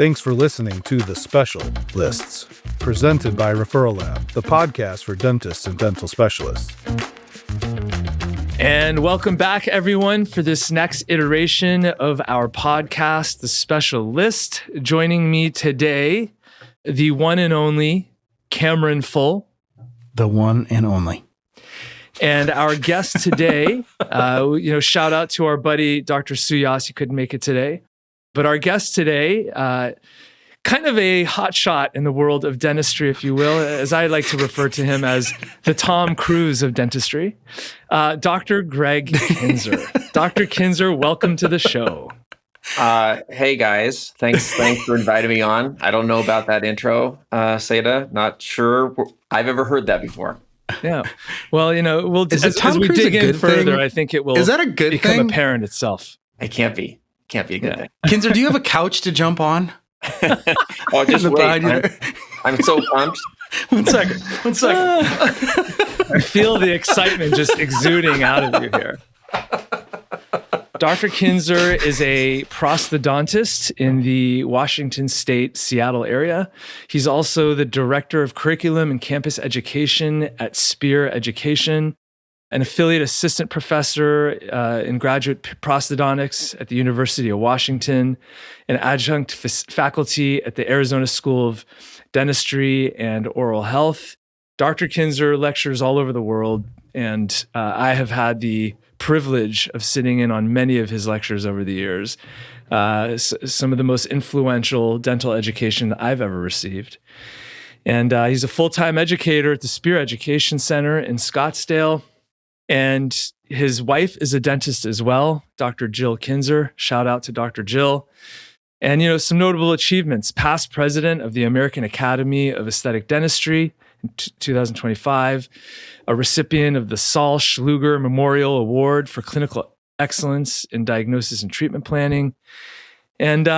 Thanks for listening to The Special Lists, presented by Referral Lab, the podcast for dentists and dental specialists. And welcome back, everyone, for this next iteration of our podcast, The Special List. Joining me today, the one and only Cameron Full. The one and only. And our guest today, shout out to our buddy, Dr. Suyas. He couldn't make it today. But our guest today, kind of a hot shot in the world of dentistry, if you will, as I like to refer to him as the Tom Cruise of dentistry, Dr. Gregg Kinzer. Dr. Kinzer, welcome to the show. Hey guys, thanks for inviting me on. I don't know about that intro, Seda. Not sure I've ever heard that before. Yeah. Well, as we dig in further, I think it will become apparent itself. It can't be a good thing. Kinzer, do you have a couch to jump on? Oh, just wait. I'm so pumped. One second. I feel the excitement just exuding out of you here. Dr. Kinzer is a prosthodontist in the Washington State, Seattle area. He's also the director of curriculum and campus education at Spear Education, an affiliate assistant professor in graduate prosthodontics at the University of Washington, an adjunct faculty at the Arizona School of Dentistry and Oral Health. Dr. Kinzer lectures all over the world, and I have had the privilege of sitting in on many of his lectures over the years. Some of the most influential dental education that I've ever received. And he's a full-time educator at the Spear Education Center in Scottsdale. And his wife is a dentist as well, Dr. Jill Kinzer. Shout out to Dr. Jill. And, some notable achievements: past president of the American Academy of Aesthetic Dentistry in 2025, a recipient of the Saul Schluger Memorial Award for Clinical Excellence in Diagnosis and Treatment Planning. And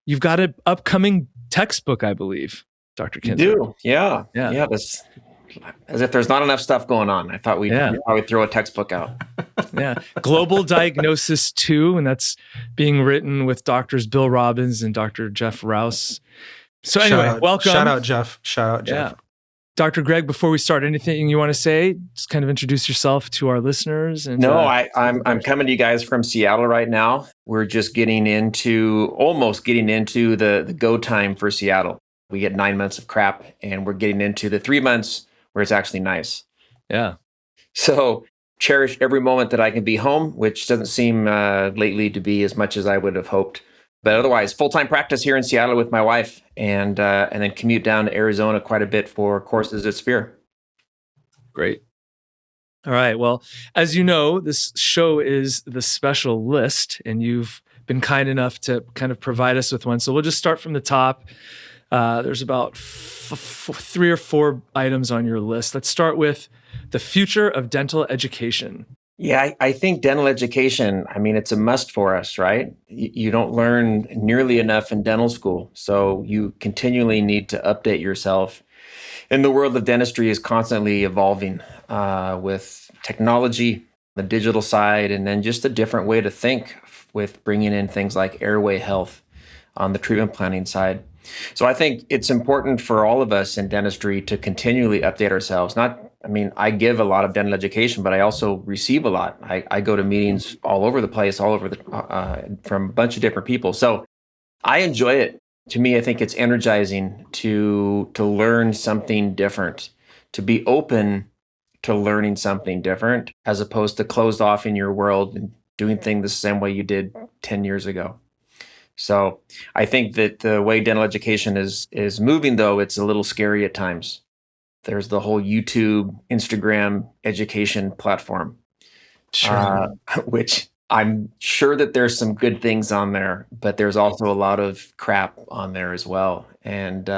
you've got an upcoming textbook, I believe, Dr. Kinzer. You do? Yeah. That's, as if there's not enough stuff going on. I thought we'd probably throw a textbook out. Yeah. Global Diagnosis 2, and that's being written with Drs. Bill Robbins and Dr. Jeff Rouse. So anyway, welcome. Shout out, Jeff. Yeah. Dr. Gregg, before we start, anything you want to say? Just kind of introduce yourself to our listeners. And, I'm coming to you guys from Seattle right now. We're just almost getting into the go time for Seattle. We get 9 months of crap, and we're getting into the 3 months where it's actually nice. Yeah. So cherish every moment that I can be home, which doesn't seem lately to be as much as I would have hoped. But otherwise, full-time practice here in Seattle with my wife, and then commute down to Arizona quite a bit for courses at Spear. Great. All right. Well, as you know, this show is The Special List, and you've been kind enough to kind of provide us with one. So we'll just start from the top. There's about 3 or 4 items on your list. Let's start with the future of dental education. Yeah, I think dental education, it's a must for us, right? You don't learn nearly enough in dental school, so you continually need to update yourself. And the world of dentistry is constantly evolving with technology, the digital side, and then just a different way to think with bringing in things like airway health on the treatment planning side. So I think it's important for all of us in dentistry to continually update ourselves. I give a lot of dental education, but I also receive a lot. I go to meetings all over the place, from a bunch of different people. So I enjoy it. To me, I think it's energizing to learn something different, to be open to learning something different, as opposed to closed off in your world and doing things the same way you did 10 years ago. So I think that the way dental education is moving, though, it's a little scary at times. There's the whole YouTube, Instagram education platform, which I'm sure that there's some good things on there, but there's also a lot of crap on there as well. And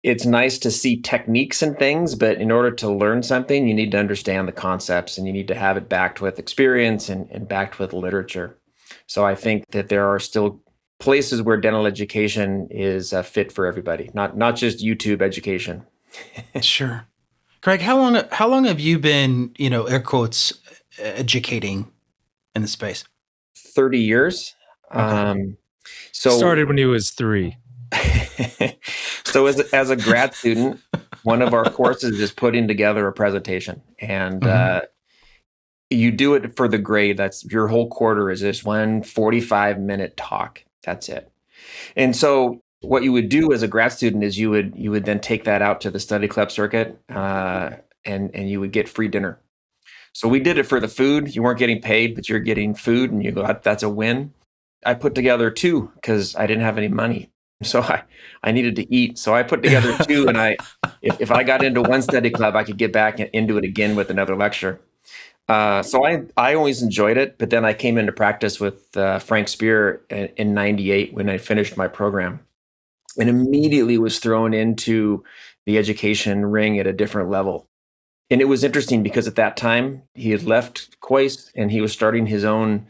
it's nice to see techniques and things, but in order to learn something, you need to understand the concepts, and you need to have it backed with experience and backed with literature. So I think that there are still places where dental education is fit for everybody, not just YouTube education. Sure. Gregg, how long have you been, air quotes, educating in the space? 30 years. Okay. So Started when he was 3. so as a grad student, one of our courses is putting together a presentation, and you do it for the grade. That's your whole quarter is this one 45-minute talk. That's it. And so what you would do as a grad student is you would then take that out to the study club circuit, and you would get free dinner. So we did it for the food. You weren't getting paid, but you're getting food, and you go, that's a win. I put together 2 because I didn't have any money. So I needed to eat. So I put together 2, and if I got into one study club, I could get back into it again with another lecture. So I always enjoyed it, but then I came into practice with Frank Spear in '98 when I finished my program, and immediately was thrown into the education ring at a different level. And it was interesting because at that time he had left Coyce and he was starting his own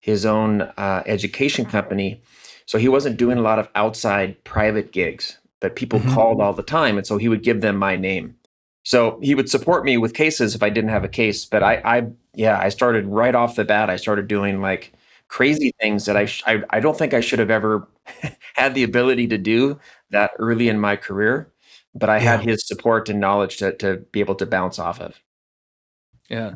education company. So he wasn't doing a lot of outside private gigs, but people called all the time, and so he would give them my name. So he would support me with cases if I didn't have a case. But I started right off the bat. I started doing like crazy things that I don't think I should have ever had the ability to do that early in my career. But I had his support and knowledge to be able to bounce off of. Yeah.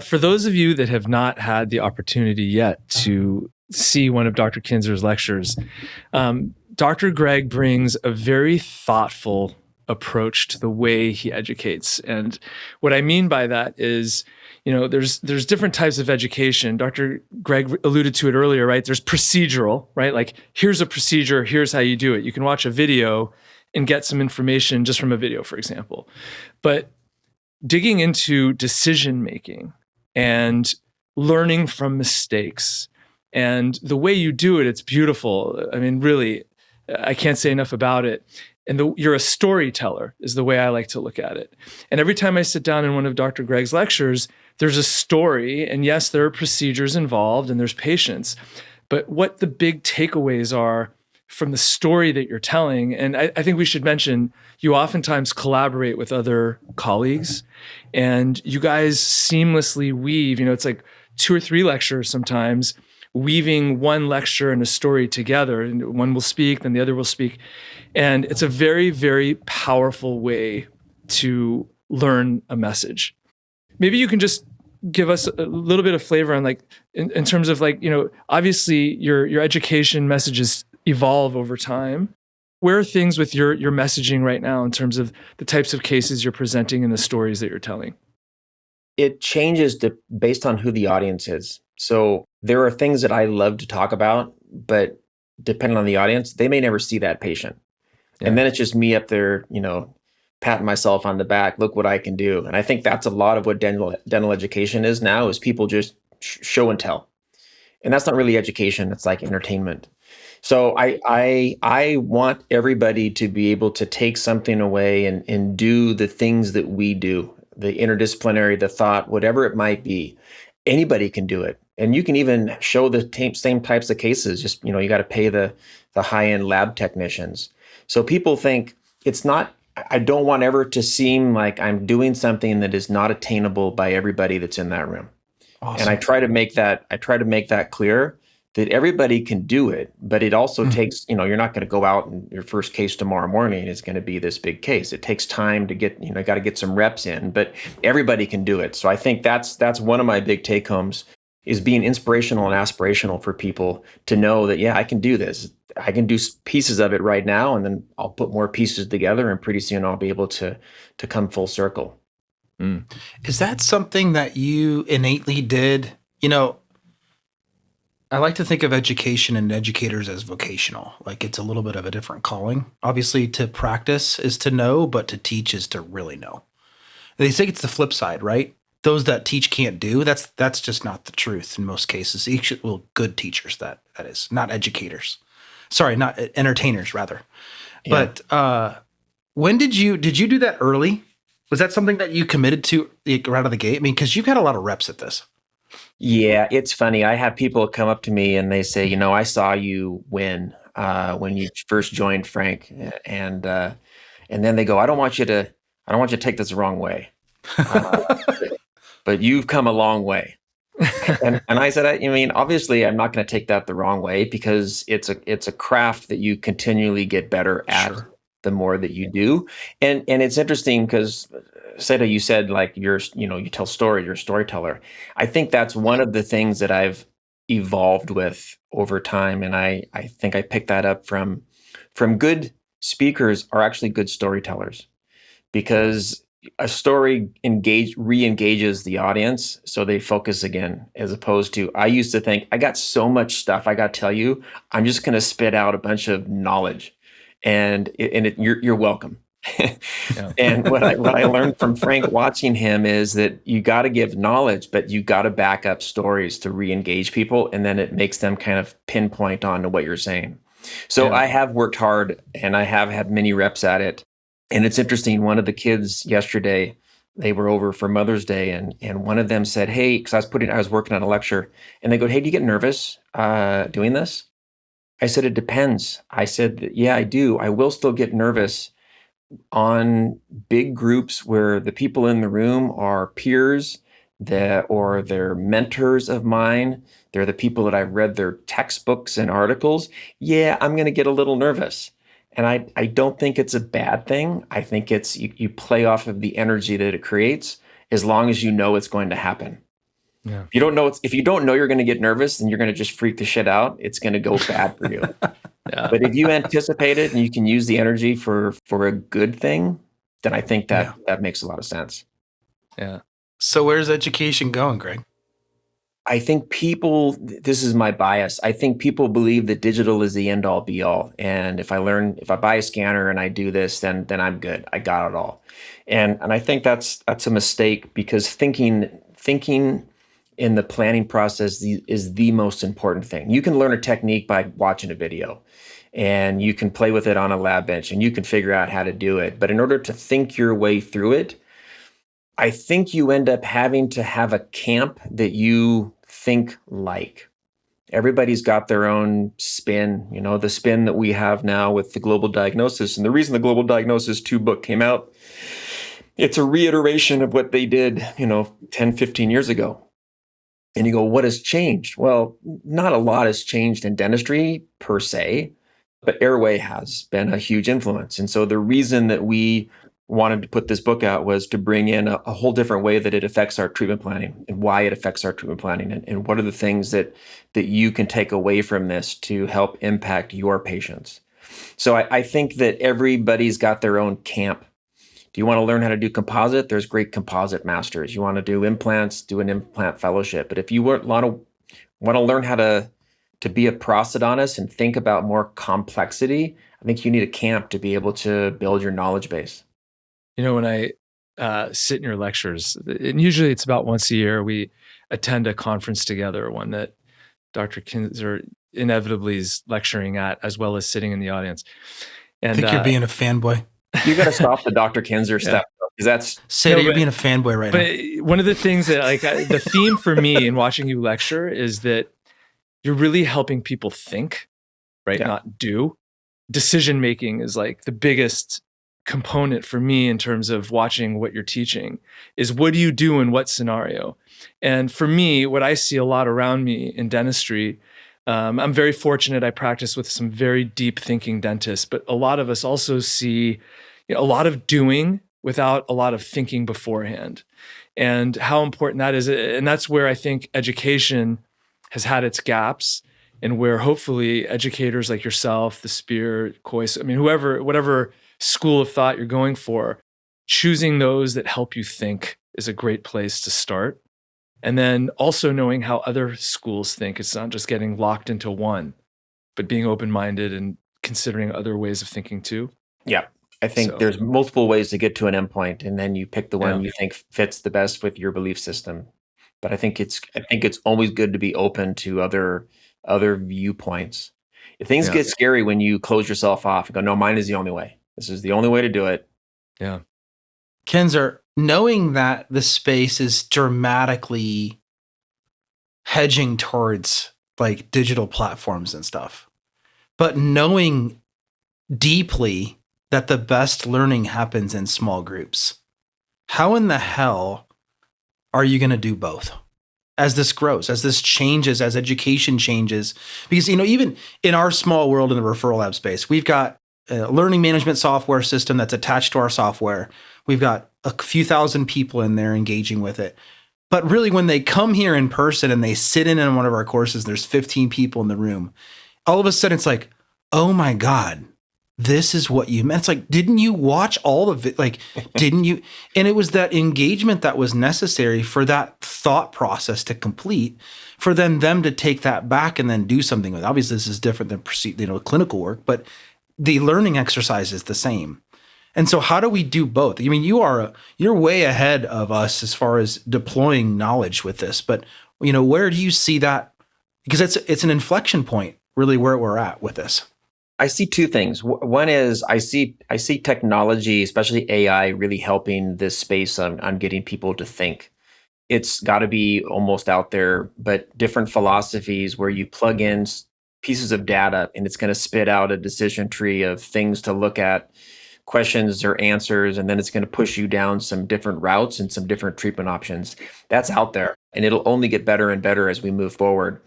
For those of you that have not had the opportunity yet to see one of Dr. Kinzer's lectures, Dr. Gregg brings a very thoughtful approach to the way he educates. And what I mean by that is, there's different types of education. Dr. Gregg alluded to it earlier, right? There's procedural, right? Like, here's a procedure, here's how you do it. You can watch a video and get some information just from a video, for example. But digging into decision making and learning from mistakes and the way you do it, it's beautiful. I mean, really, I can't say enough about it. And you're a storyteller is the way I like to look at it. And every time I sit down in one of Dr. Gregg's lectures, there's a story. And yes, there are procedures involved and there's patience. But what the big takeaways are from the story that you're telling, and I think we should mention, you oftentimes collaborate with other colleagues and you guys seamlessly weave, it's like 2 or 3 lectures sometimes, weaving one lecture and a story together. And one will speak, then the other will speak. And it's a very, very powerful way to learn a message. Maybe you can just give us a little bit of flavor on in terms of obviously your education messages evolve over time. Where are things with your messaging right now in terms of the types of cases you're presenting and the stories that you're telling? It changes based on who the audience is. So there are things that I love to talk about, but depending on the audience, they may never see that patient. Yeah. And then it's just me up there, patting myself on the back, look what I can do. And I think that's a lot of what dental education is now, is people just show and tell. And that's not really education, it's like entertainment. So I want everybody to be able to take something away and do the things that we do, the interdisciplinary, the thought, whatever it might be. Anybody can do it. And you can even show the same types of cases. Just, you got to pay the high-end lab technicians. So people think it's not, I don't want ever to seem like I'm doing something that is not attainable by everybody that's in that room. Awesome. And I try to make that clear, that everybody can do it, but it also takes, you're not going to go out and your first case tomorrow morning is going to be this big case. It takes time to get, got to get some reps in, but everybody can do it. So I think that's one of my big take homes, is being inspirational and aspirational for people to know that, yeah, I can do this. I can do pieces of it right now, and then I'll put more pieces together, and pretty soon I'll be able to come full circle. Is that something that you innately did? I like to think of education and educators as vocational. Like, it's a little bit of a different calling. Obviously, to practice is to know, but to teach is to really know. They say it's the flip side, right? Those that teach can't do. That's just not the truth in most cases. Good teachers, that is, not educators. Sorry, not entertainers, rather. Yeah. But when did you do that early? Was that something that you committed to right out of the gate? I mean, because you've had a lot of reps at this. Yeah, it's funny. I have people come up to me and they say, I saw you when you first joined Frank, and then they go, I don't want you to take this the wrong way, but you've come a long way. And I said, I mean, obviously, I'm not going to take that the wrong way because it's a craft that you continually get better at Sure. the more that you do. And it's interesting because Seda, you said like you tell stories, you're a storyteller. I think that's one of the things that I've evolved with over time, and I think I picked that up from good speakers are actually good storytellers because a story re-engages the audience so they focus again, as opposed to I used to think I got so much stuff I got to tell you, I'm just going to spit out a bunch of knowledge, you're welcome. Yeah. And what I learned from Frank watching him is that you got to give knowledge, but you got to back up stories to re-engage people, and then it makes them kind of pinpoint on to what you're saying. So Yeah. I have worked hard and I have had many reps at it. And it's interesting, one of the kids yesterday, they were over for Mother's Day, and one of them said, "Hey," because I was working on a lecture, and they go, "Hey, do you get nervous doing this?" I said, "It depends." I said, "Yeah, I do. I will still get nervous on big groups where the people in the room are peers or they're mentors of mine. They're the people that I've read their textbooks and articles. Yeah, I'm going to get a little nervous." And I don't think it's a bad thing. I think it's you play off of the energy that it creates as long as you know it's going to happen. Yeah. If you don't know you're going to get nervous and you're going to just freak the shit out, it's going to go bad for you. Yeah. But if you anticipate it and you can use the energy for a good thing, then I think that makes a lot of sense. Yeah. So where's education going, Greg? I think this is my bias. I think people believe that digital is the end all be all. And if I buy a scanner and I do this, then I'm good. I got it all. And I think that's a mistake because thinking in the planning process is the most important thing. You can learn a technique by watching a video and you can play with it on a lab bench and you can figure out how to do it. But in order to think your way through it, I think you end up having to have a camp that you think like. Everybody's got their own spin, the spin that we have now with the Global Diagnosis. And the reason the Global Diagnosis 2 book came out, it's a reiteration of what they did, 10, 15 years ago. And you go, what has changed? Well, not a lot has changed in dentistry per se, but airway has been a huge influence. And so the reason that we wanted to put this book out was to bring in a whole different way that it affects our treatment planning and why it affects our treatment planning and what are the things that you can take away from this to help impact your patients. So I think that everybody's got their own camp. Do you want to learn how to do composite? There's great composite masters. You want to do implants, do an implant fellowship. But if you want to learn how to be a prosthodontist and think about more complexity, I think you need a camp to be able to build your knowledge base. When I sit in your lectures, and usually it's about once a year, we attend a conference together, one that Dr. Kinzer inevitably is lecturing at, as well as sitting in the audience. And I think you're being a fanboy. You got to stop the Dr. Kinzer stuff because that's Seda, you're being a fanboy right now. But one of the things that the theme for me in watching you lecture is that you're really helping people think, right? Yeah. Not do. Decision making is like the biggest component for me in terms of watching what you're teaching is what do you do in what scenario? And for me, what I see a lot around me in dentistry, I'm very fortunate. I practice with some very deep thinking dentists, but a lot of us also see a lot of doing without a lot of thinking beforehand, and how important that is. And that's where I think education has had its gaps, and where hopefully educators like yourself, the Spear, Coyce, whatever school of thought you're going for, choosing those that help you think is a great place to start. And then also knowing how other schools think. It's not just getting locked into one, but being open-minded and considering other ways of thinking too. Yeah. I think there's multiple ways to get to an endpoint, and then you pick the one you think fits the best with your belief system. But I think it's always good to be open to other viewpoints. If things get scary when you close yourself off and go, no, mine is the only way. This is the only way to do it. Yeah. Kinzer, knowing that the space is dramatically hedging towards like digital platforms and stuff, but knowing deeply that the best learning happens in small groups, how in the hell are you going to do both? as this grows, as this changes, as education changes. Because, even in our small world in the referral lab space, we've got a learning management software system that's attached to our software. We've got a few thousand people in there engaging with it. But really, when they come here in person and they sit in on one of our courses, there's 15 people in the room. All of a sudden, it's like, oh my God, this is what you meant. It's like, didn't you watch all of it? Like, didn't you? And it was that engagement that was necessary for that thought process to complete, for them to take that back and then do something with it. Obviously, this is different than clinical work, but the learning exercise is the same. And so how do we do both? I mean, you're way ahead of us as far as deploying knowledge with this, but where do you see that? Because it's an inflection point, really, where we're at with this. I see two things. One is I see technology, especially AI, really helping this space on getting people to think. It's got to be almost out there, but different philosophies where you plug in pieces of data and it's going to spit out a decision tree of things to look at, questions or answers, and then it's going to push you down some different routes and some different treatment options. That's out there, and it'll only get better and better as we move forward.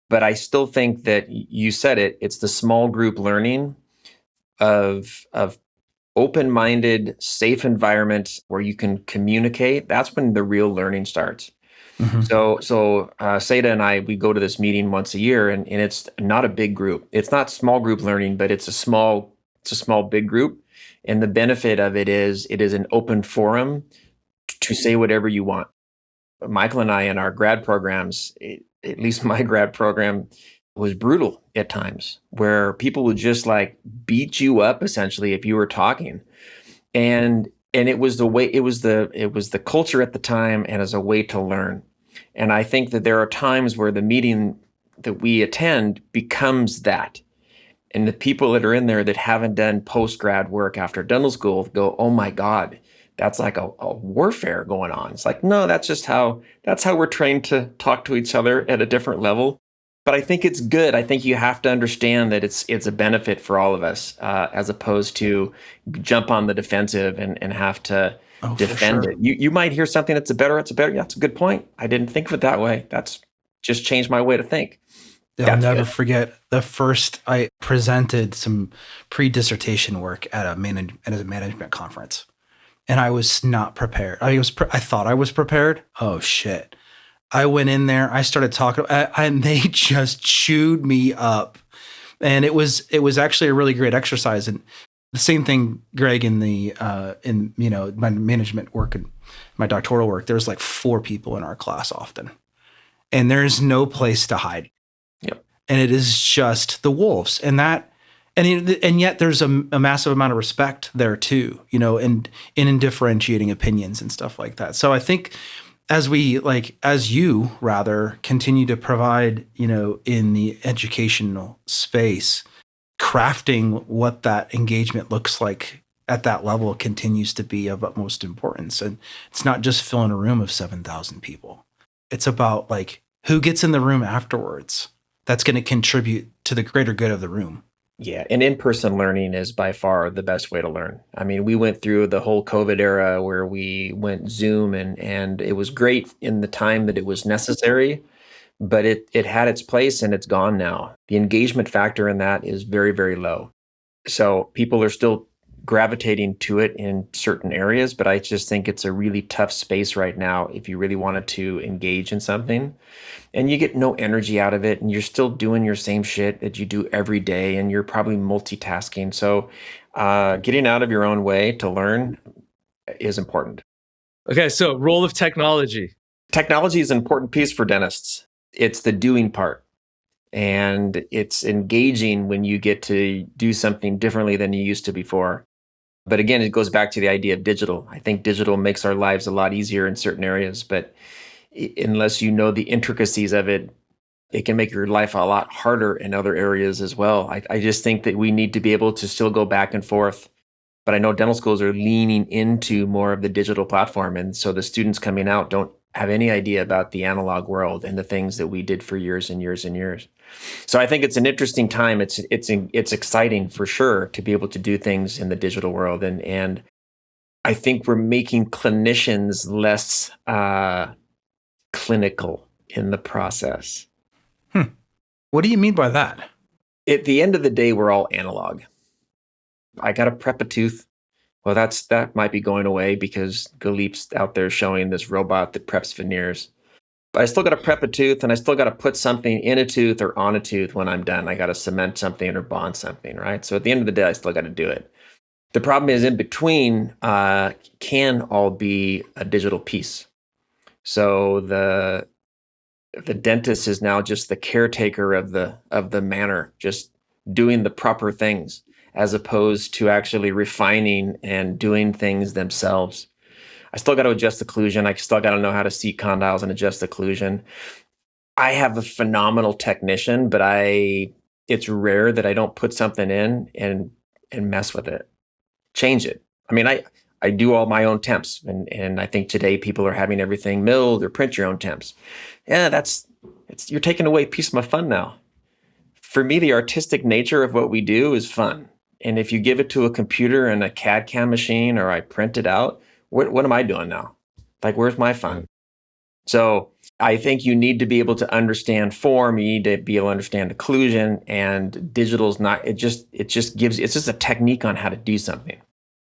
But I still think that you said it's the small group learning of open-minded, safe environment where you can communicate. That's when the real learning starts. Mm-hmm. So Seda and I, we go to this meeting once a year, and it's not a big group. It's not small group learning, but it's a small big group. And the benefit of it is an open forum to say whatever you want. Michael and I in our grad programs, at least my grad program, was brutal at times, where people would just like beat you up essentially if you were talking. And it was the culture at the time, and as a way to learn. And I think that there are times where the meeting that we attend becomes that. And the people that are in there that haven't done post-grad work after dental school go, oh my God, that's like a warfare going on. It's like, no, that's how we're trained to talk to each other at a different level. But I think it's good. I think you have to understand that it's a benefit for all of us, as opposed to jump on the defensive and have to defend it. You might hear something that's better. Yeah, that's a good point. I didn't think of it that way. That's just changed my way to think. I'll never forget the first I presented some pre-dissertation work at a management conference, and I was not prepared. I thought I was prepared. Oh shit! I went in there. I started talking, and they just chewed me up. And it was actually a really great exercise. And the same thing, Gregg, in my management work and my doctoral work, there's like 4 people in our class often, and there's no place to hide. Yep. And it is just the wolves, and yet there's a massive amount of respect there too, and in differentiating opinions and stuff like that. So I think as you continue to provide, in the educational space, crafting what that engagement looks like at that level continues to be of utmost importance. And it's not just filling a room of 7,000 people. It's about like who gets in the room afterwards. That's going to contribute to the greater good of the room. Yeah, and in-person learning is by far the best way to learn. I mean, we went through the whole COVID era where we went Zoom, and it was great in the time that it was necessary, but it had its place and it's gone now. The engagement factor in that is very, very low. So people are still gravitating to it in certain areas, but I just think it's a really tough space right now if you really wanted to engage in something. And you get no energy out of it, and you're still doing your same shit that you do every day, and you're probably multitasking. So getting out of your own way to learn is important. Okay, so role of technology. Technology is an important piece for dentists. It's the doing part. And it's engaging when you get to do something differently than you used to before. But again, it goes back to the idea of digital. I think digital makes our lives a lot easier in certain areas, but unless you know the intricacies of it, it can make your life a lot harder in other areas as well. I just think that we need to be able to still go back and forth. But I know dental schools are leaning into more of the digital platform. And so the students coming out don't have any idea about the analog world and the things that we did for years and years and years. So I think it's an interesting time. It's exciting for sure to be able to do things in the digital world. And I think we're making clinicians less clinical. in the process. What do you mean by that? At the end of the day, we're all analog. I got to prep a tooth. Well, that might be going away because Galip's out there showing this robot that preps veneers. But I still got to prep a tooth, and I still got to put something in a tooth or on a tooth when I'm done. I got to cement something or bond something, right? So at the end of the day, I still got to do it. The problem is in between can all be a digital piece. So the dentist is now just the caretaker of the manner, just doing the proper things, as opposed to actually refining and doing things themselves. I still got to adjust occlusion. I still got to know how to seat condyles and adjust occlusion. I have a phenomenal technician, but it's rare that I don't put something in and mess with it, change it. I mean, I do all my own temps, and I think today people are having everything milled or print your own temps. Yeah, you're taking away a piece of my fun now. For me, the artistic nature of what we do is fun. And if you give it to a computer and a CAD/CAM machine, or I print it out, what am I doing now? Like, where's my fun? So I think you need to be able to understand form. You need to be able to understand occlusion, and digital's not, it's just a technique on how to do something.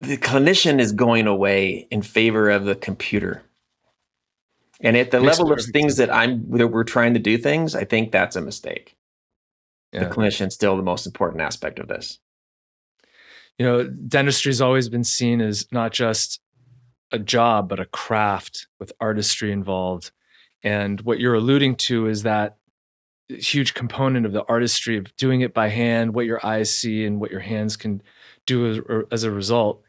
The clinician is going away in favor of the computer. And at the level of things that we're trying to do things, I think that's a mistake. Yeah. The clinician's still the most important aspect of this. Dentistry has always been seen as not just a job, but a craft with artistry involved. And what you're alluding to is that huge component of the artistry of doing it by hand, what your eyes see and what your hands can do as a result.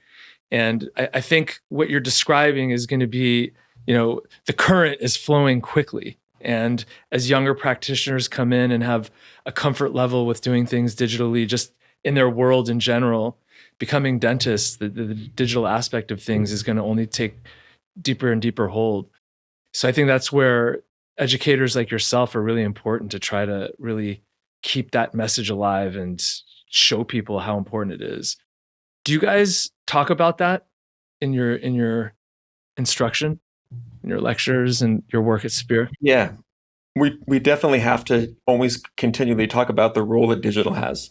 And I think what you're describing is going to be, the current is flowing quickly. And as younger practitioners come in and have a comfort level with doing things digitally, just in their world in general, becoming dentists, the digital aspect of things is going to only take deeper and deeper hold. So I think that's where educators like yourself are really important, to try to really keep that message alive and show people how important it is. Do you guys talk about that in your instruction, in your lectures and your work at Spear? Yeah, we definitely have to always continually talk about the role that digital has.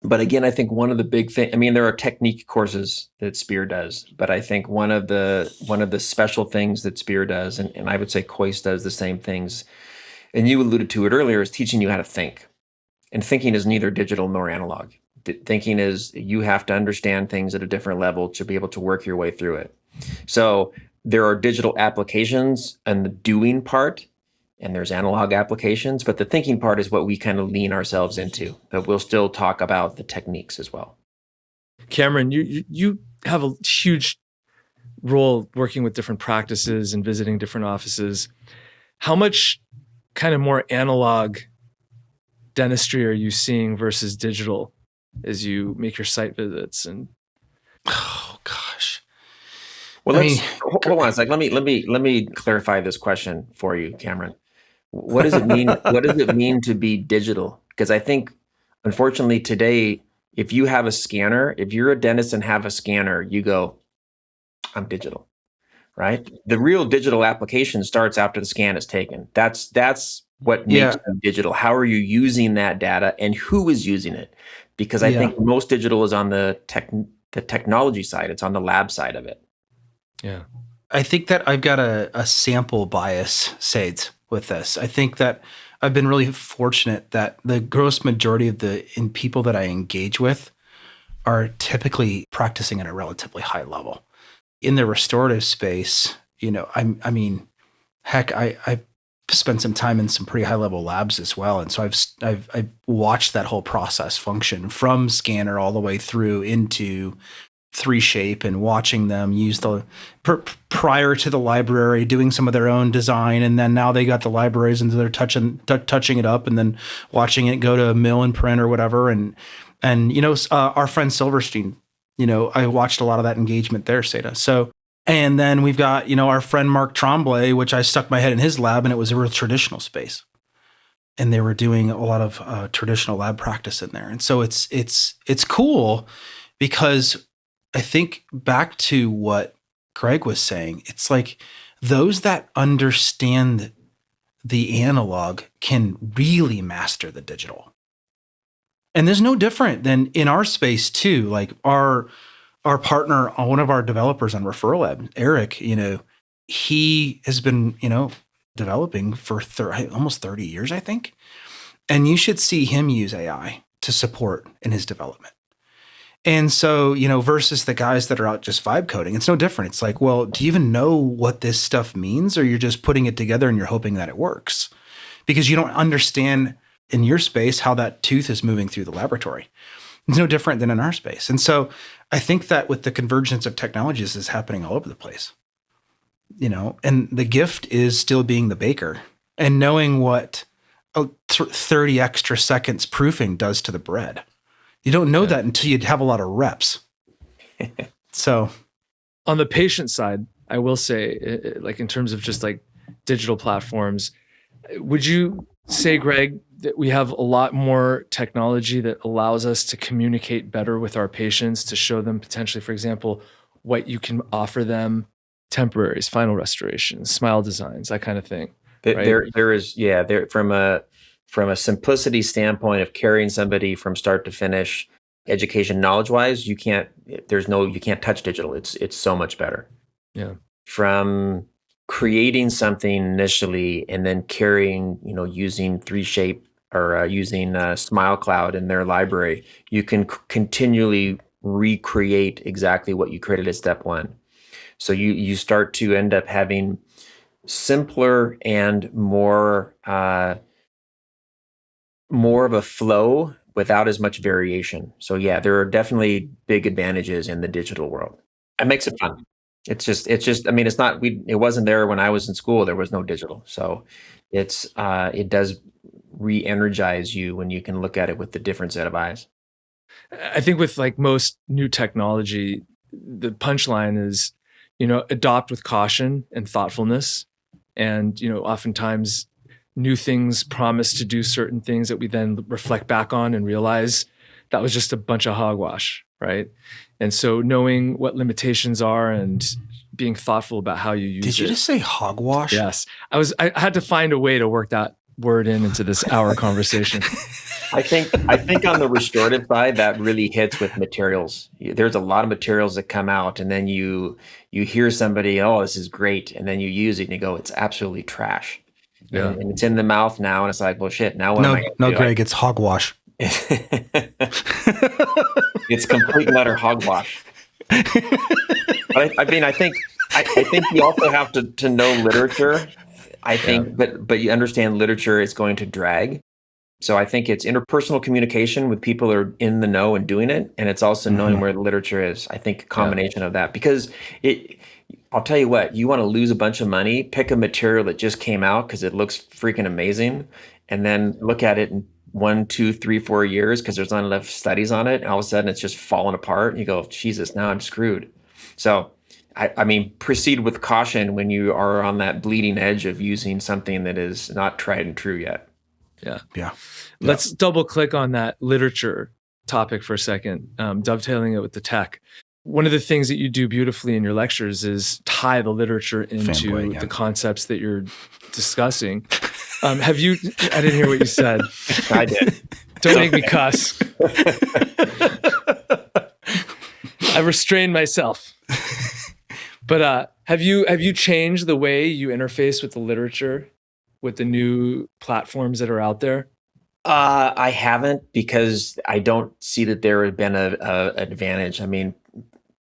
But again, I think one of the big things, there are technique courses that Spear does, but I think one of the special things that Spear does, and I would say Kois does the same things, and you alluded to it earlier, is teaching you how to think. And thinking is neither digital nor analog. Thinking is, you have to understand things at a different level to be able to work your way through it. So there are digital applications and the doing part, and there's analog applications, but the thinking part is what we kind of lean ourselves into. But we'll still talk about the techniques as well. Cameron, you have a huge role working with different practices and visiting different offices. How much kind of more analog dentistry are you seeing versus digital as you make your site visits? And oh gosh. Well, hold on a sec. Let me clarify this question for you, Cameron. What does it mean? What does it mean to be digital? Because I think, unfortunately, today, if you have a scanner, if you're a dentist and have a scanner, you go, I'm digital, right? The real digital application starts after the scan is taken. That's what makes them digital. How are you using that data, and who is using it? Because I think most digital is on the technology side. It's on the lab side of it. Yeah. I think that I've got a sample bias, Sades, with this. I think that I've been really fortunate that the gross majority of the people that I engage with are typically practicing at a relatively high level. In the restorative space, I spent some time in some pretty high level labs as well. And so I've watched that whole process function from scanner all the way through into 3Shape, and watching them use prior to the library, doing some of their own design. And then now they got the libraries and they're touching it up, and then watching it go to a mill and print or whatever. And our friend Silverstein, I watched a lot of that engagement there, Seda. So, and then we've got, our friend Mark Tremblay, which I stuck my head in his lab, and it was a real traditional space. And they were doing a lot of traditional lab practice in there. And so it's cool, because I think back to what Gregg was saying, it's like those that understand the analog can really master the digital. And there's no different than in our space too. Like our partner, one of our developers on Referral Lab, Eric, he has been, developing for almost 30 years, I think. And you should see him use AI to support in his development. And so, versus the guys that are out just vibe coding, it's no different. It's like, well, do you even know what this stuff means? Or you're just putting it together and you're hoping that it works? Because you don't understand in your space how that tooth is moving through the laboratory. It's no different than in our space. And so I think that with the convergence of technologies is happening all over the place, and the gift is still being the baker and knowing what 30 extra seconds proofing does to the bread. You don't know that until you have a lot of reps. So on the patient side, I will say, like in terms of just like digital platforms, would you say, Gregg, that we have a lot more technology that allows us to communicate better with our patients, to show them potentially, for example, what you can offer them, temporaries, final restorations, smile designs, that kind of thing? Right? There is from a simplicity standpoint of carrying somebody from start to finish, education knowledge wise, you can't touch digital. It's so much better. Yeah. From creating something initially and then carrying, using 3Shape or using Smile Cloud in their library, you can continually recreate exactly what you created at step one. So you start to end up having simpler and more of a flow without as much variation. So yeah, there are definitely big advantages in the digital world. It makes it fun. It's just, I mean, it wasn't there when I was in school. There was no digital. So it does re-energize you when you can look at it with the different set of eyes. I think with like most new technology, the punchline is, adopt with caution and thoughtfulness. And, oftentimes new things promise to do certain things that we then reflect back on and realize that was just a bunch of hogwash, right? And so knowing what limitations are and being thoughtful about how you use it. Did you just say hogwash? Yes. I had to find a way to work that word into this hour conversation. I think on the restorative side, that really hits with materials. There's a lot of materials that come out, and then you hear somebody, oh, this is great, and then you use it and you go, it's absolutely trash. Yeah. And it's in the mouth now, and it's like, well, shit. Now what am I gonna do? Greg, it's hogwash. It's complete and utter hogwash. But I think you also have to know literature. I think, but you understand literature is going to drag. So I think it's interpersonal communication with people that are in the know and doing it, and it's also knowing where the literature is. I think a combination of that, because I'll tell you what, you want to lose a bunch of money, pick a material that just came out because it looks freaking amazing, and then look at it in 1, 2, 3, 4 years because there's not enough studies on it, and all of a sudden it's just falling apart, and you go, Jesus, now I'm screwed. So I mean, proceed with caution when you are on that bleeding edge of using something that is not tried and true yet. Yeah. Let's double click on that literature topic for a second, dovetailing it with the tech. One of the things that you do beautifully in your lectures is tie the literature into the concepts that you're discussing. I didn't hear what you said. I did. Don't make me cuss. I restrained myself. But have you changed the way you interface with the literature with the new platforms that are out there? I haven't, because I don't see that there had been an advantage. I mean,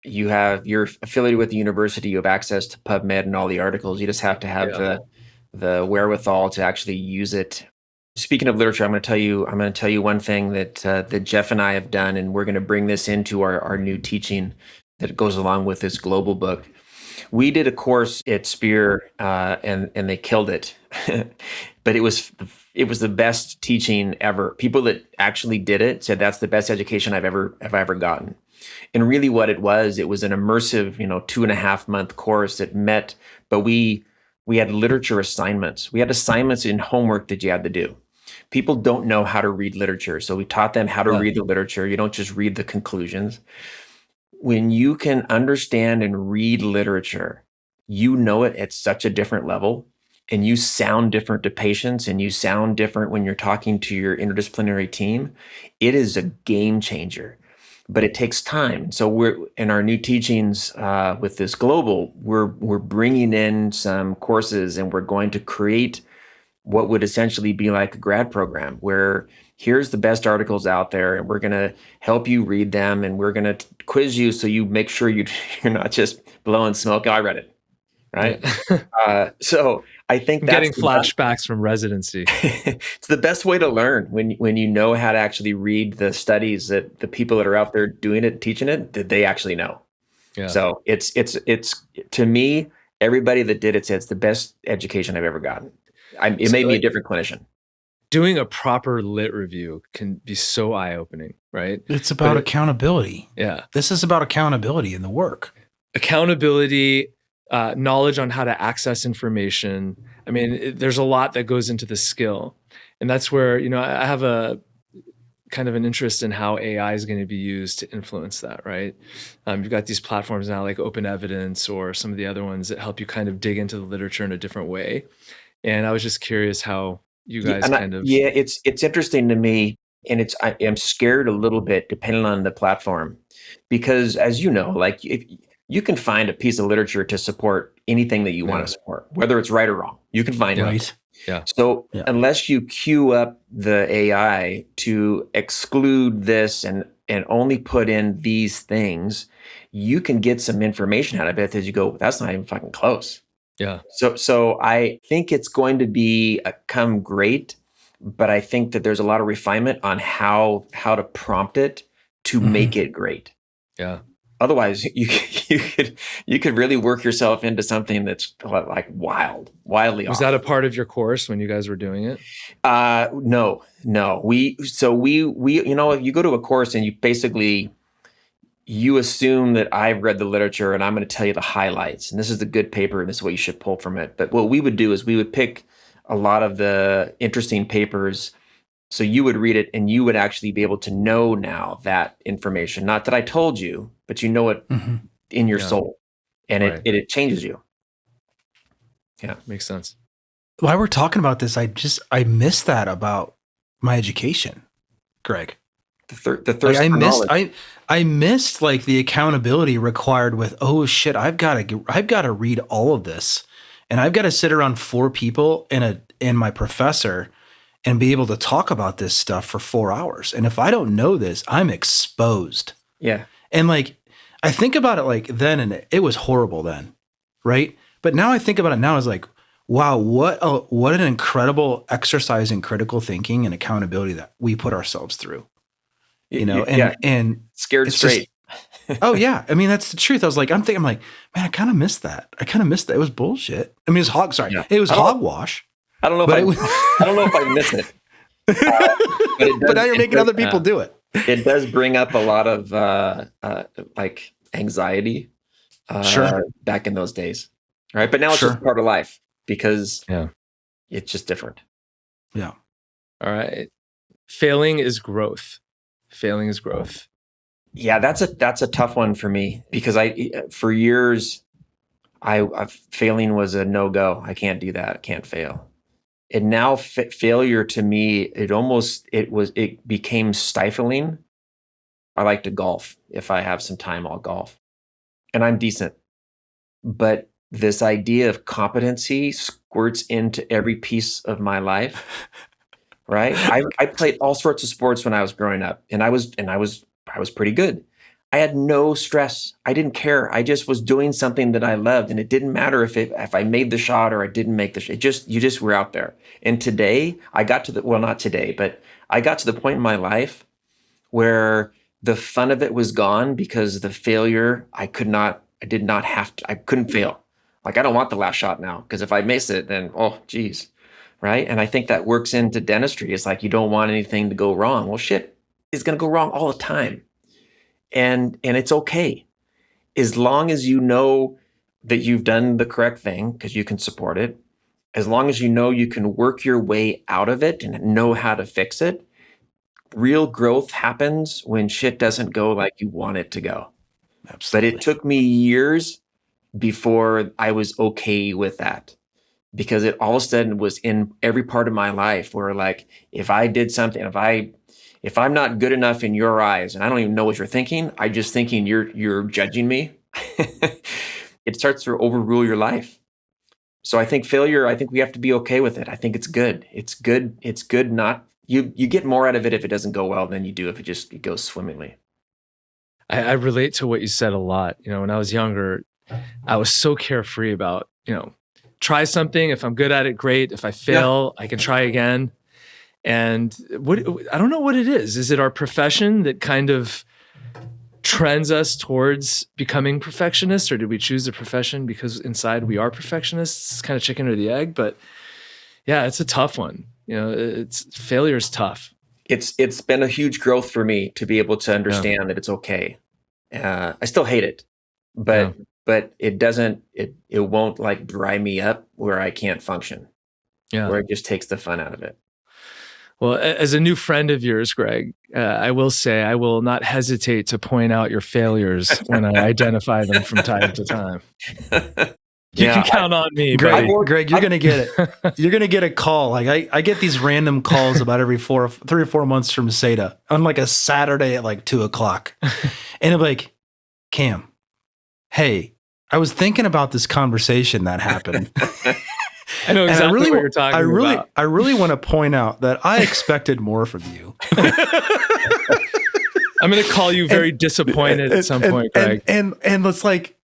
you're affiliated with the university, you have access to PubMed and all the articles. You just have to have the wherewithal to actually use it. Speaking of literature, I'm going to tell you one thing that Jeff and I have done, and we're going to bring this into our new teaching that goes along with this global book. We did a course at Spear, and they killed it, but it was the best teaching ever. People that actually did it said that's the best education I've ever gotten. And really, what it was an immersive, 2.5-month course that met. But we had literature assignments. We had assignments in homework that you had to do. People don't know how to read literature, so we taught them how to read the literature. You don't just read the conclusions. When you can understand and read literature, you know it at such a different level. and you sound different to patients and you sound different when you're talking to your interdisciplinary team, it is a game changer. But it takes time. So we're in our new teachings with this global, we're bringing in some courses, and we're going to create what would essentially be like a grad program where here's the best articles out there, and we're going to help you read them, and we're going to quiz you so you make sure you're not just blowing smoke. Oh, I read it, right? Yeah. So I think I'm that's getting flashbacks from residency. it's the best way to learn when you know how to actually read the studies that the people that are out there doing it, teaching it, that they actually know. Yeah. So it's to me, everybody that did it said it's the best education I've ever gotten. It made me a different clinician. Doing a proper lit review can be so eye-opening, right? It's about accountability. Yeah. This is about accountability in the work. Accountability, knowledge on how to access information. I mean, there's a lot that goes into the skill. And that's where, I have a kind of an interest in how AI is going to be used to influence that, right? You've got these platforms now like Open Evidence or some of the other ones that help you kind of dig into the literature in a different way. And I was just curious how you guys it's interesting to me, and I am scared a little bit depending on the platform, because as you know, like if you can find a piece of literature to support anything that you want to support, whether it's right or wrong, you can find it. Yeah. So unless you queue up the AI to exclude this and only put in these things, you can get some information out of it as you go, that's not even fucking close. Yeah. So I think it's going to come great, but I think that there's a lot of refinement on how to prompt it to make it great. Yeah. Otherwise, you could really work yourself into something that's like wildly off. Was that a part of your course when you guys were doing it? No. We you go to a course and you assume that I've read the literature and I'm going to tell you the highlights. And this is the good paper and this is what you should pull from it. But what we would do is we would pick a lot of the interesting papers. So you would read it and you would actually be able to know now that information. Not that I told you, but you know it in your soul. And it changes you. Yeah. Makes sense. While we're talking about this, I miss that about my education, Greg. The thirst for knowledge. I missed like the accountability required with, oh shit, I've got to read all of this, and I've got to sit around 4 people and my professor and be able to talk about this stuff for 4 hours. And if I don't know this, I'm exposed. Yeah. And like I think about it like then, and it was horrible then, right? But now I think about it now as like, wow, what an incredible exercise in critical thinking and accountability that we put ourselves through. And scared straight. Oh yeah. I mean, that's the truth. I was like, I'm like, man, I kind of missed that. It was bullshit. I mean, it was hogwash. I don't know if I miss it. But now you're making other people do it. It does bring up a lot of like anxiety back in those days. Right. But now it's just part of life because it's just different. Yeah. All right. Failing is growth. Yeah, that's a tough one for me because for years failing was a no-go. I can't do that. I can't fail. And now failure to me, it became stifling. I like to golf. If I have some time, I'll golf. And I'm decent. But this idea of competency squirts into every piece of my life. Right? I played all sorts of sports when I was growing up, and I was pretty good. I had no stress. I didn't care. I just was doing something that I loved, and it didn't matter if I made the shot or I didn't make the shot. You just were out there. And today, I got to not today, but I got to the point in my life where the fun of it was gone because the failure, I couldn't fail. Like, I don't want the last shot now because if I miss it, then, oh, geez. Right. And I think that works into dentistry. It's like you don't want anything to go wrong. Well, shit is going to go wrong all the time. And it's okay. As long as you know that you've done the correct thing, because you can support it, as long as you know you can work your way out of it and know how to fix it, real growth happens when shit doesn't go like you want it to go. Absolutely. But it took me years before I was okay with that. because it all of a sudden was in every part of my life where, like, if I did something, if I'm not good enough in your eyes, and I don't even know what you're thinking, I'm just thinking you're judging me. It starts to overrule your life. So I think failure, I think we have to be okay with it. I think it's good. It's good. It's good. Not you get more out of it if it doesn't go well than you do if it goes swimmingly. I relate to what you said a lot. When I was younger, I was so carefree about, try something. If I'm good at it, great. If I fail, I can try again. And I don't know what it is. Is it our profession that kind of trends us towards becoming perfectionists, or did we choose the profession because inside we are perfectionists? It's kind of chicken or the egg, but yeah, it's a tough one. Failure is tough. It's been a huge growth for me to be able to understand that it's okay. I still hate it, but it won't like dry me up where I can't function. Yeah, where it just takes the fun out of it. Well, as a new friend of yours, Gregg, I will say I will not hesitate to point out your failures when I identify them from time to time. You can count on me, Gregg, you're going to get it. You're going to get a call. Like I get these random calls about every 3 or 4 months from Seda on like a Saturday at like 2:00. And I'm like, Cam, hey, I was thinking about this conversation that happened. I know exactly what you're talking about. I really want to point out that I expected more from you. I'm going to call you very disappointed at some point, Gregg. And it's like,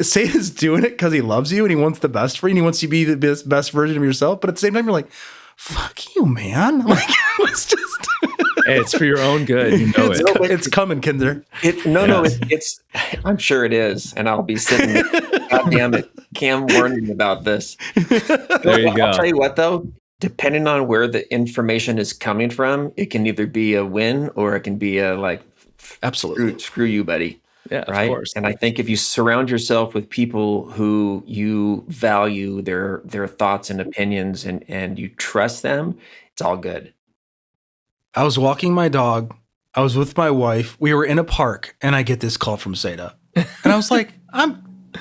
Seda's doing it because he loves you and he wants the best for you and he wants you to be the best version of yourself. But at the same time, you're like, fuck you, man. Like, it's just... Hey, it's for your own good. You know it's coming, Kinzer. It's I'm sure it is. And I'll be sitting, God damn it, Cam warned me about this. There you go. I'll tell you what, though, depending on where the information is coming from, it can either be a win or it can be a like, absolutely screw you, buddy. Yeah, right? Of course. And I think if you surround yourself with people who you value their thoughts and opinions and you trust them, it's all good. I was walking my dog. I was with my wife. We were in a park and I get this call from Seda. And I was like,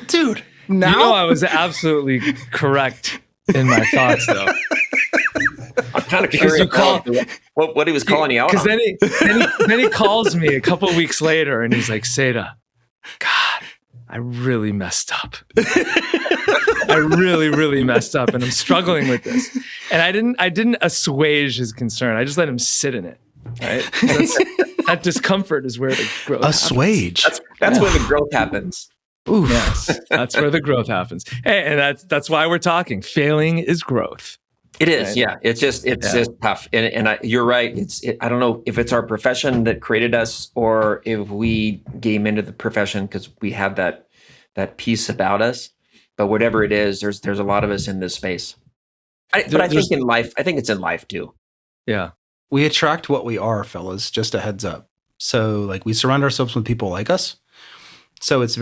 dude, now I was absolutely correct in my thoughts though. I'm kind of curious what he was calling you out on. Because then he calls me a couple of weeks later and he's like, Seda, God, I really messed up. I really, really messed up and I'm struggling with this. And I didn't assuage his concern. I just let him sit in it. Right? That discomfort is where the growth assuage. happens. That's where the growth happens. Oof. Yes, that's where the growth happens. Hey, and that's why we're talking. Failing is growth. It is, right? Yeah. It's just tough. And you're right. I don't know if it's our profession that created us or if we came into the profession because we have that piece about us. But whatever it is, there's a lot of us in this space. But I think in life, I think it's in life too. Yeah. We attract what we are, fellas, just a heads up. So like we surround ourselves with people like us. So it's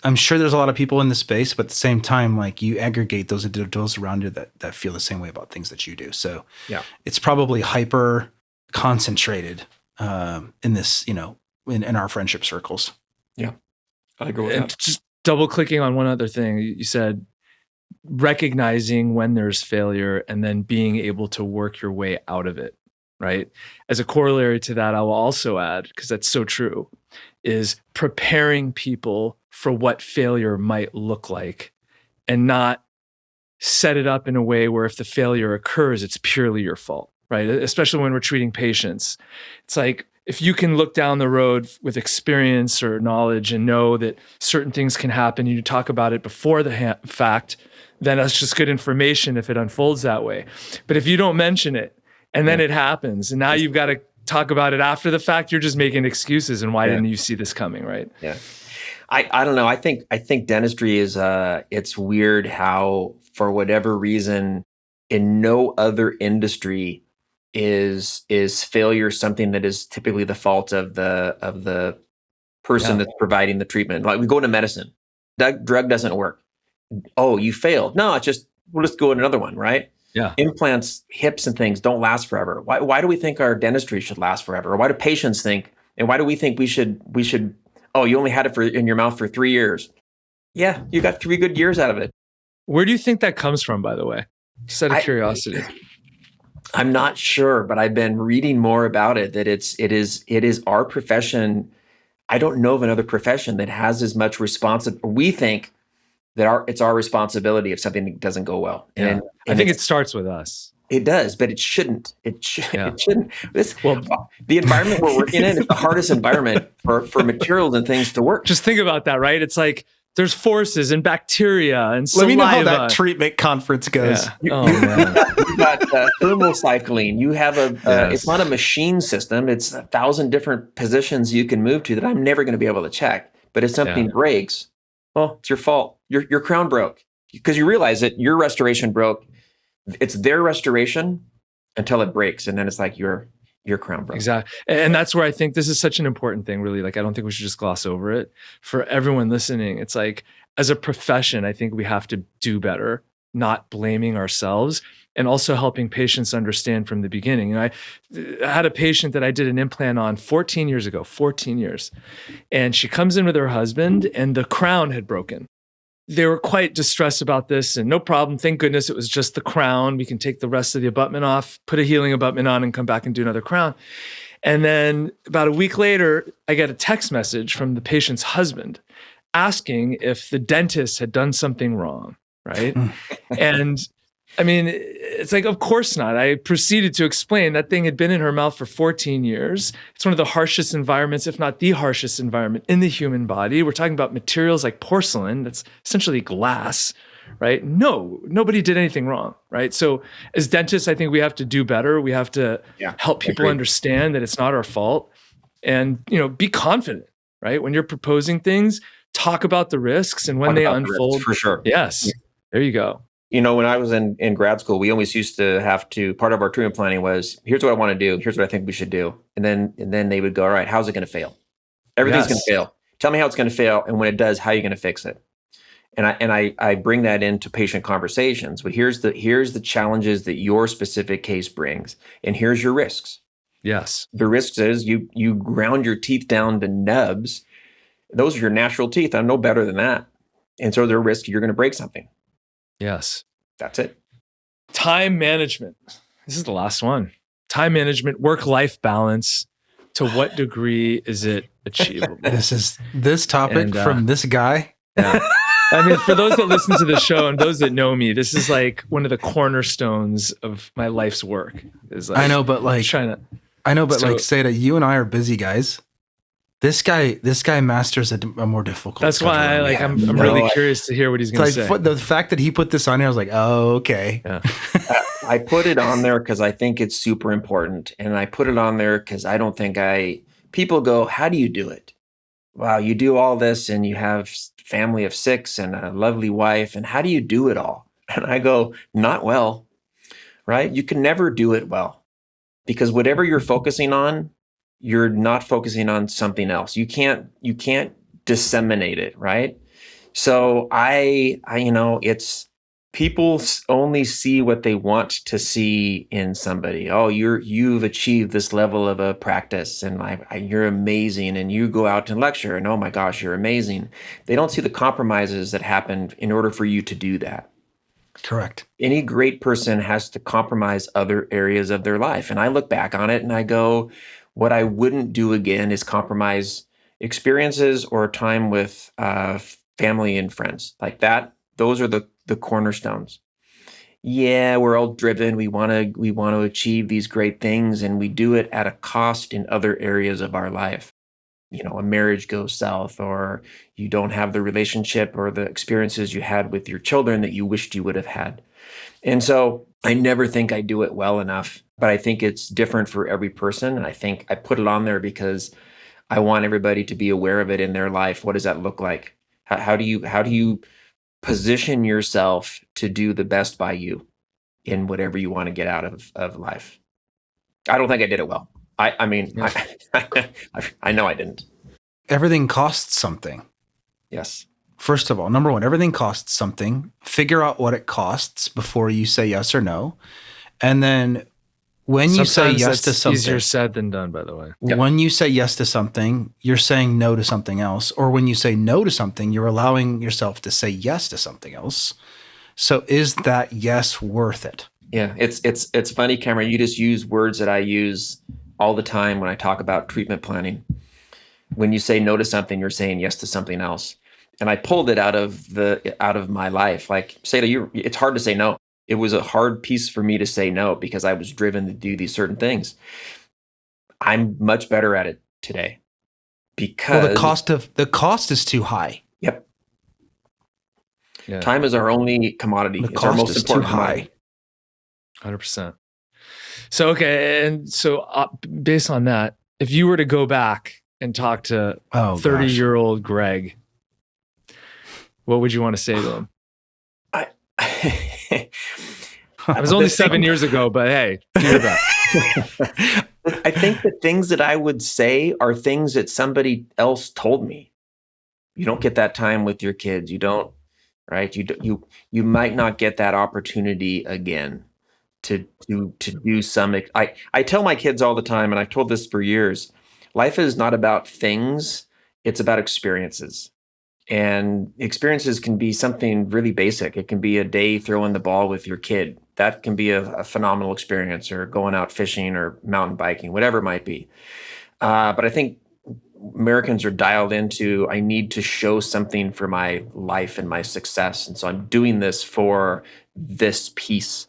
I'm sure there's a lot of people in this space, but at the same time, like you aggregate those individuals around you that feel the same way about things that you do. So yeah, it's probably hyper concentrated in this, in our friendship circles. Yeah. I agree with that. Just double clicking on one other thing. You said recognizing when there's failure and then being able to work your way out of it, right? As a corollary to that, I will also add, because that's so true, is preparing people for what failure might look like and not set it up in a way where if the failure occurs, it's purely your fault, right? Especially when we're treating patients. It's like, if you can look down the road with experience or knowledge and know that certain things can happen, you talk about it before the fact, then that's just good information if it unfolds that way. But if you don't mention it and then it happens and now you've got to talk about it after the fact, you're just making excuses. And why didn't you see this coming, right? Yeah. I don't know. I think dentistry is it's weird how for whatever reason in no other industry is failure something that is typically the fault of the person that's providing the treatment. Like we go into medicine, that drug doesn't work. Oh, you failed. No, we'll just go in another one, right? Yeah. Implants, hips and things don't last forever. Why do we think our dentistry should last forever? Or why do patients think, and why do we think we should, oh, you only had it in your mouth for 3 years. Yeah, you got 3 good years out of it. Where do you think that comes from, by the way? Just out of curiosity. I'm not sure, but I've been reading more about it, that it is our profession. I don't know of another profession that has as much responsibility. We think that it's our responsibility if something doesn't go well. And I think it starts with us. It does, but it shouldn't. It shouldn't. The environment we're working in is the hardest environment for materials and things to work. Just think about that, right? It's like there's forces and bacteria and saliva. Let me know how that treatment conference goes. Yeah. Man. You've got thermal cycling. You have it's not a machine system. It's 1,000 different positions you can move to that I'm never going to be able to check. But if something breaks, well, it's your fault. Your crown broke because you realize that your restoration broke. It's their restoration until it breaks, and then it's like your crown broke. Exactly. And that's where I think this is such an important thing, really. Like, I don't think we should just gloss over it. For everyone listening, it's like, as a profession, I think we have to do better, not blaming ourselves, and also helping patients understand from the beginning. And I had a patient that I did an implant on 14 years ago, 14 years. And she comes in with her husband, and the crown had broken. They were quite distressed about this, and no problem. Thank goodness it was just the crown. We can take the rest of the abutment off, put a healing abutment on, and come back and do another crown. And then about a week later, I get a text message from the patient's husband asking if the dentist had done something wrong, right? And I mean, it's like, of course not. I proceeded to explain that thing had been in her mouth for 14 years. It's one of the harshest environments, if not the harshest environment in the human body. We're talking about materials like porcelain, that's essentially glass, right? No, nobody did anything wrong, right? So as dentists, I think we have to do better. We have to help people understand that it's not our fault, and, be confident, right? When you're proposing things, talk about the risks, and when they unfold, for sure. Yes, there you go. When I was in grad school, we always used to have to, part of our treatment planning was, here's what I want to do. Here's what I think we should do. And then they would go, all right, how's it going to fail? Everything's going to fail. Tell me how it's going to fail. And when it does, how are you going to fix it? And I bring that into patient conversations. But here's the challenges that your specific case brings. And here's your risks. Yes. The risks is you ground your teeth down to nubs. Those are your natural teeth. I'm no better than that. And so there are risks you're going to break something. Yes. That's it. Time management. This is the last one. Time management, work-life balance. To what degree is it achievable? This topic from this guy. Yeah. I mean, for those that listen to the show and those that know me, this is like one of the cornerstones of my life's work. Is like, I know, but Seda, you and I are busy guys. This guy masters a more difficult. That's why I'm really curious to hear what he's going to say. The fact that he put this on here, I was like, oh, okay. Yeah. I put it on there because I think it's super important. And I put it on there because I don't think people go, how do you do it? Wow, you do all this and you have family of 6 and a lovely wife. And how do you do it all? And I go, not well, right? You can never do it well because whatever you're focusing on, you're not focusing on something else. You can't disseminate it, right? So it's people only see what they want to see in somebody. Oh, you've achieved this level of a practice, and you're amazing. And you go out and lecture, and oh my gosh, you're amazing. They don't see the compromises that happened in order for you to do that. Correct. Any great person has to compromise other areas of their life, and I look back on it and I go, what I wouldn't do again is compromise experiences or time with family and friends like that. Those are the cornerstones. Yeah, we're all driven. We want to achieve these great things, and we do it at a cost in other areas of our life. A marriage goes south, or you don't have the relationship or the experiences you had with your children that you wished you would have had. And so I never think I do it well enough, but I think it's different for every person. And I think I put it on there because I want everybody to be aware of it in their life. What does that look like? How do you position yourself to do the best by you in whatever you want to get out of life? I don't think I did it well. I know I didn't. Everything costs something. Yes. First of all, number one, everything costs something. Figure out what it costs before you say yes or no. And then when you say yes to something, easier said than done, by the way. When you say yes to something, you're saying no to something else. Or when you say no to something, you're allowing yourself to say yes to something else. So is that yes worth it? Yeah, it's funny, Cameron. You just use words that I use all the time when I talk about treatment planning. When you say no to something, you're saying yes to something else. And I pulled it out of my life. Like, Seda, it's hard to say no. It was a hard piece for me to say no because I was driven to do these certain things. I'm much better at it today because the cost is too high. Yep. Yeah. Time is our only commodity. It's our most important commodity. 100%. So, okay. And so based on that, if you were to go back and talk to 30-year-old Gregg, what would you want to say to him? It was only 7 years ago, but hey, you're back. I think the things that I would say are things that somebody else told me. You don't get that time with your kids. You don't, right? You might not get that opportunity again to do some. I tell my kids all the time, and I've told this for years, life is not about things, it's about experiences. And experiences can be something really basic. It can be a day throwing the ball with your kid. That can be a phenomenal experience, or going out fishing or mountain biking, whatever it might be. But I think Americans are dialed into, I need to show something for my life and my success. And so I'm doing this for this piece.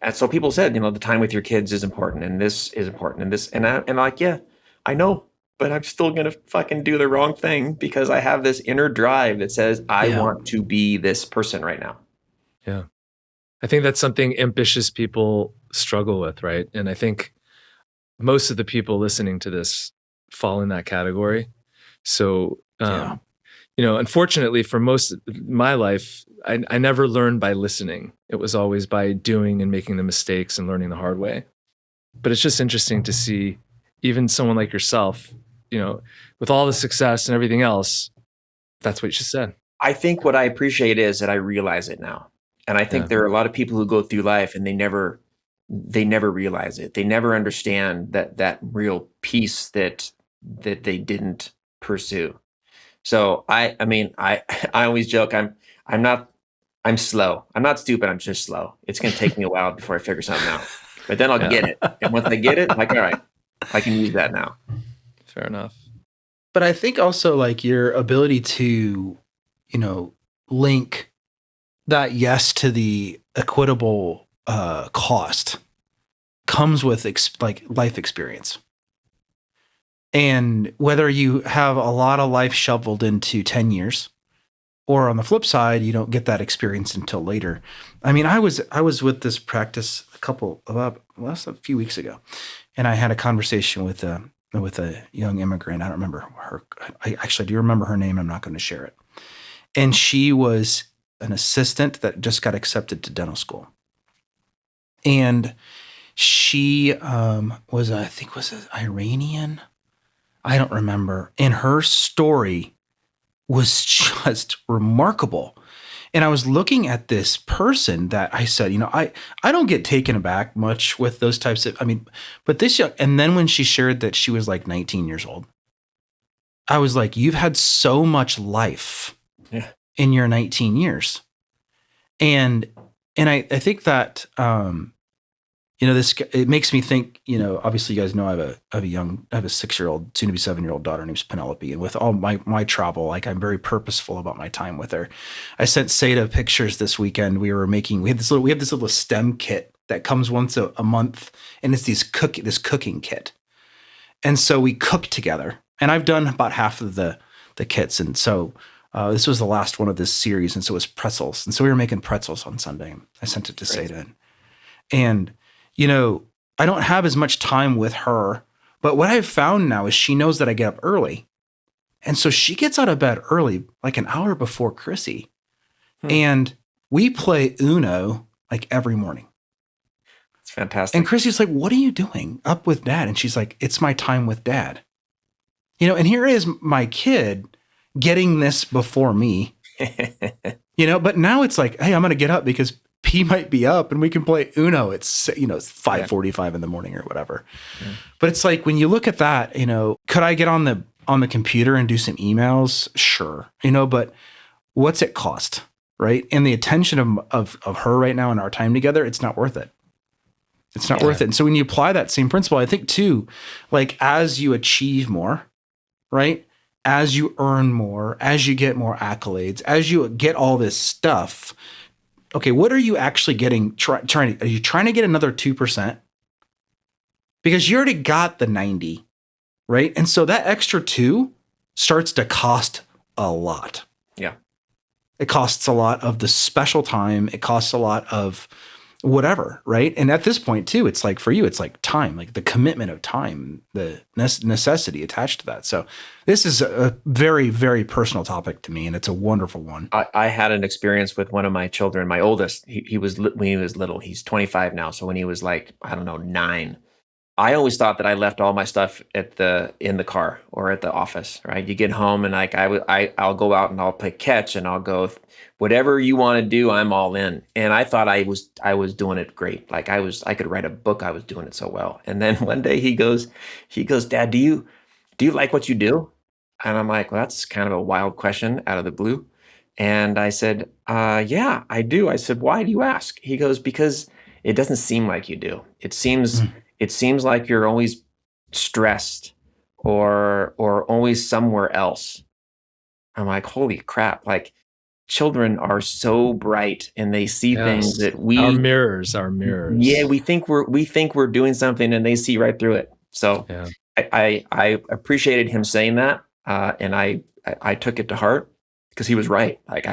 And so people said, the time with your kids is important, and this is important, and this, and I'm like, yeah, I know, but I'm still going to fucking do the wrong thing because I have this inner drive that says, I want to be this person right now. Yeah. I think that's something ambitious people struggle with, right? And I think most of the people listening to this fall in that category. So, unfortunately for most of my life, I never learned by listening. It was always by doing and making the mistakes and learning the hard way. But it's just interesting to see even someone like yourself, with all the success and everything else, that's what you just said. I think what I appreciate is that I realize it now. And I think there are a lot of people who go through life and they never realize it. They never understand that real piece that they didn't pursue. So I always joke, I'm slow. I'm not stupid. I'm just slow. It's going to take me a while before I figure something out, but then I'll get it. And once I get it, I'm like, all right, I can use that now. Fair enough. But I think also like your ability to, link that yes to the equitable cost comes with life experience. And whether you have a lot of life shoveled into 10 years, or on the flip side, you don't get that experience until later. I mean, I was with this practice a few weeks ago, and I had a conversation with a young immigrant. I don't remember her. I actually do remember her name. I'm not going to share it. And she was an assistant that just got accepted to dental school. And she was an Iranian. I don't remember. And her story was just remarkable. And I was looking at this person that I said, I don't get taken aback much with those types of, but this young, and then when she shared that she was like 19 years old, I was like, you've had so much life in your 19 years. And I think that, it makes me think, obviously you guys know I have a 6-year-old, soon to be 7-year-old daughter named Penelope. And with all my travel, like I'm very purposeful about my time with her. I sent Seda pictures this weekend. We have this little STEM kit that comes once a month, and it's this cooking kit. And so we cook together, and I've done about half of the kits. And so this was the last one of this series. And so it was pretzels. And so we were making pretzels on Sunday. I sent it to Seda. And I don't have as much time with her, but what I've found now is she knows that I get up early. And so she gets out of bed early, like an hour before Chrissy. And we play Uno like every morning. It's fantastic. And Chrissy's like, what are you doing up with Dad? And she's like, it's my time with Dad. And here is my kid getting this before me, but now it's like, hey, I'm going to get up because P might be up and we can play Uno. It's, it's 5:45 in the morning or whatever. Yeah. But it's like, when you look at that, could I get on the computer and do some emails? Sure. But what's it cost? right? And the attention of her right now in our time together, it's not worth it. It's not worth it. And so when you apply that same principle, I think too, like as you achieve more, right? As you earn more, as you get more accolades, as you get all this stuff, okay, what are you actually getting? Are you trying to get another 2%? Because you already got the 90, right? And so that extra 2 starts to cost a lot. Yeah. It costs a lot of the special time. It costs a lot of whatever, right? And at this point too, it's like for you, it's like time, like the commitment of time, the necessity attached to that. So this is a very, very personal topic to me, and it's a wonderful one. I had an experience with one of my children, my oldest. He was when he was little. He's 25 now. So when he was like, I don't know, 9, I always thought that I left all my stuff in the car or at the office, right? You get home and like I'll go out and I'll play catch and I'll go, whatever you want to do, I'm all in. And I thought I was doing it great. Like I could write a book. I was doing it so well. And then one day he goes, Dad, do you like what you do? And I'm like, well, that's kind of a wild question out of the blue. And I said, yeah, I do. I said, why do you ask? He goes, because it doesn't seem like you do. It seems like you're always stressed or always somewhere else. I'm like, holy crap. Like children are so bright and they see things that our mirrors. Yeah. We think we're doing something and they see right through it. So I appreciated him saying that. And I took it to heart because he was right. Like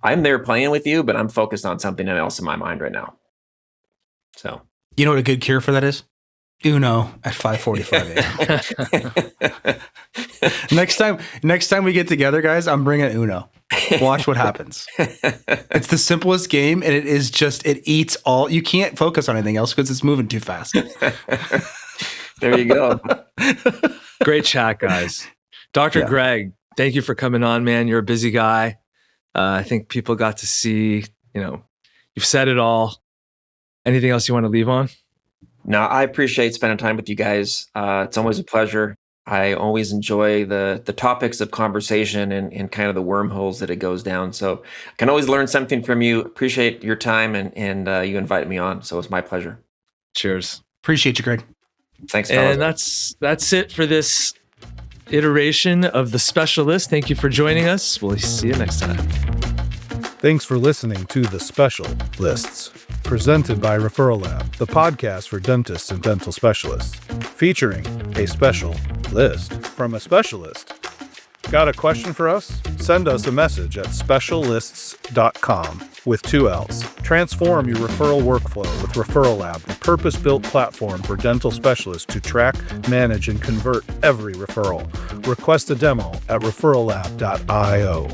I'm there playing with you, but I'm focused on something else in my mind right now. So. You know what a good cure for that is? Uno at 5:45 a.m. Next time we get together, guys, I'm bringing Uno. Watch what happens. It's the simplest game, and it eats all. You can't focus on anything else because it's moving too fast. There you go. Great chat, guys. Dr. Gregg, thank you for coming on, man. You're a busy guy. I think people got to see, you've said it all. Anything else you want to leave on? No, I appreciate spending time with you guys. It's always a pleasure. I always enjoy the topics of conversation and kind of the wormholes that it goes down. So I can always learn something from you. Appreciate your time and you invited me on. So it's my pleasure. Cheers. Appreciate you, Greg. Thanks, fellas. And that's it for this iteration of The Specialist. Thank you for joining us. We'll see you next time. Thanks for listening to The Special Lists, presented by Referral Lab, the podcast for dentists and dental specialists, featuring a special list from a specialist. Got a question for us? Send us a message at specialists.com with 2 L's. Transform your referral workflow with Referral Lab, the purpose-built platform for dental specialists to track, manage, and convert every referral. Request a demo at referrallab.io.